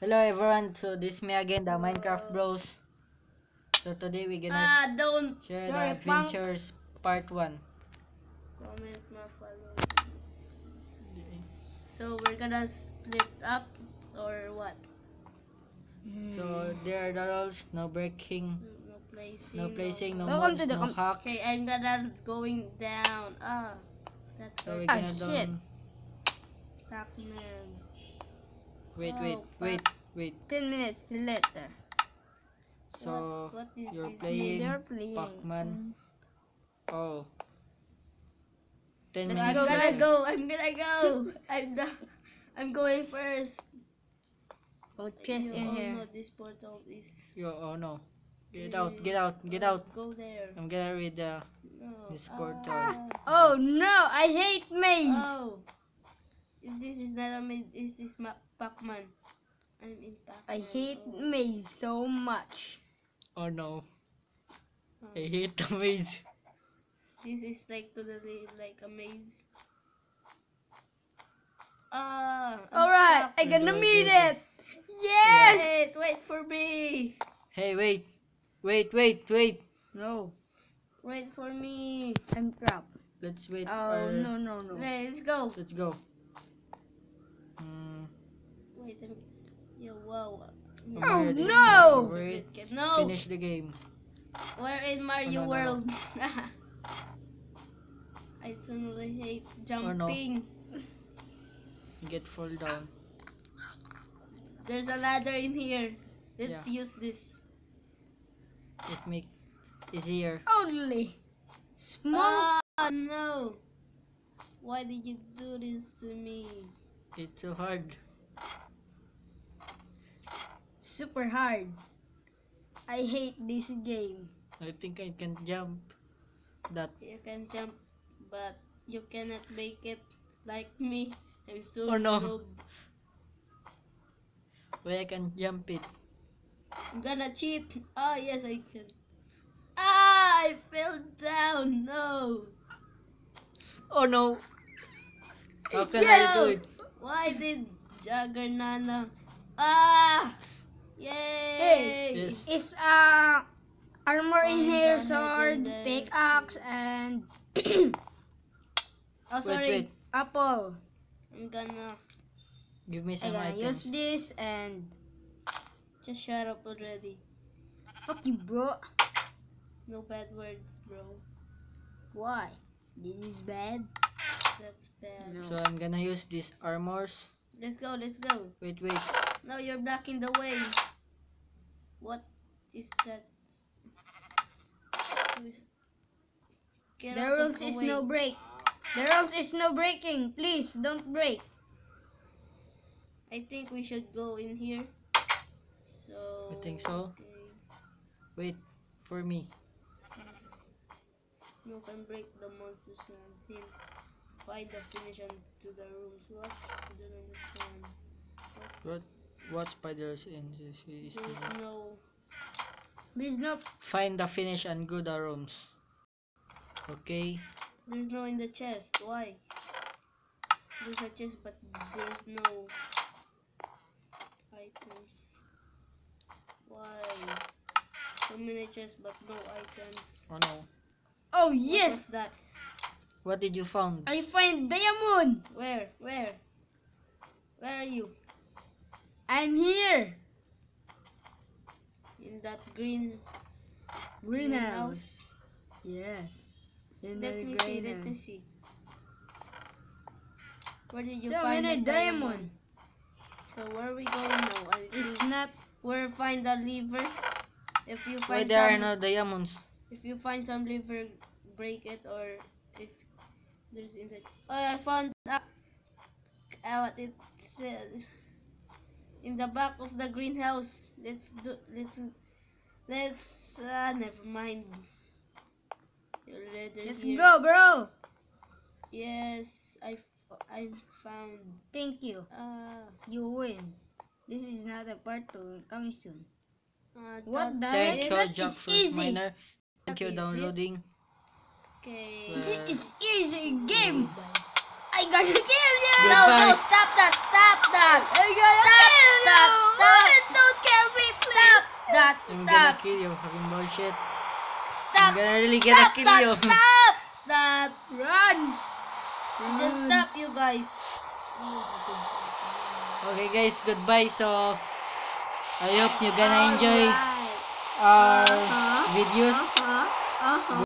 Hello everyone, so this is me again, the Minecraft Bros. So today we're gonna Don't. share Sorry, the adventures part 1. Comment my follow. So we're gonna split up or what? So there are the rules, no breaking, No placing. no placing, no Welcome mods, to the no hacks. Okay, I'm gonna going down. That's So we're our gonna shit. Pac-Man. Wait. 10 minutes later. So What is you're this? playing They're playing. Pac-Man. Oh. 10 So Let's I'm minutes go, gonna guys. go. I'm gonna go. I'm going first. Oh, chest in here. No, this portal is. Oh no. Get is- out. Go there. I'm gonna read No. this portal. Oh no, I hate maze. Oh. This is not a maze. This is Pac-Man. I'm in Pac-Man. I hate maze so much. Oh no. I hate the maze. This is like totally like a maze. Alright, I gonna Go, meet go, go. it. Yes. Wait for me. Hey, wait. No, Wait for me. I'm trapped. Let's wait. Oh no. Let's go. Let's go. Wait. Yo, wow. Oh Already. no. Wait. No. Finish the game. We're in Mario no. World. I totally hate jumping. You get fall down. There's a ladder in here. Let's use this. It make easier. Only small. Oh no. Why did you do this to me? It's so hard. Super hard. I hate this game. I think I can jump that. You can jump, but you cannot make it like me. I'm so Oh, no. noob. Why I can jump it. I'm gonna cheat. Oh yes, I can. I fell down. No. Oh no. How can I do it? Why did Juggernaut? Yay! Hey, Yes. it's armor in here, sword, pickaxe, and Oh sorry. Wait. apple. I'm gonna Give me I'm some gonna use items. this and just shut up already. fuck you, bro. No bad words, bro. Why? This is bad. That's bad. No. So I'm gonna use these armors. Let's go. Let's go. Wait. No, you're blocking the way. What is that? Get The out of rules the is way. no break. The rules is no breaking. Please don't break. I think we should go in here. So. You think so? Okay. Wait for me. You can break the monsters and him. Find the finish and to the rooms. What? I don't understand. What spiders in this is There's no. There's no. find the finish and go the rooms. Okay. There's no in the chest. Why? There's a chest, but there's no items. Why? So many chests, but no items. Oh no. Oh What yes, was that? What did you found? I find diamond. Where? Where are you? I'm here. In that green Greenhouse. Yes. In Let the me see. Let me greenhouse. see. Where did you So find many the diamond. So where are we going now? It's not. Where find the liver? If you Why find there are some, no diamonds? if you find some liver, break it. Or if there's in the. Oh, I found what it said in the back of the greenhouse. Let's never mind. Let's go, bro. Yes, I found. Thank you. You win. This is not a part 2 coming soon. What the that's Thank it. you, That is Jackfruit easy. Miner. Thank you, That is it. downloading. Okay. This is easy game. I gotta kill you. No, Goodbye. stop that! I gotta kill you. Stop! That. I'm gonna Stop. kill you. Fucking bullshit. Stop. I'm gonna really Stop gonna kill that. you. Stop that. Run! Just stop, you guys. Okay guys, goodbye. So I hope you gonna enjoy Alright. our Uh-huh. videos. Uh-huh.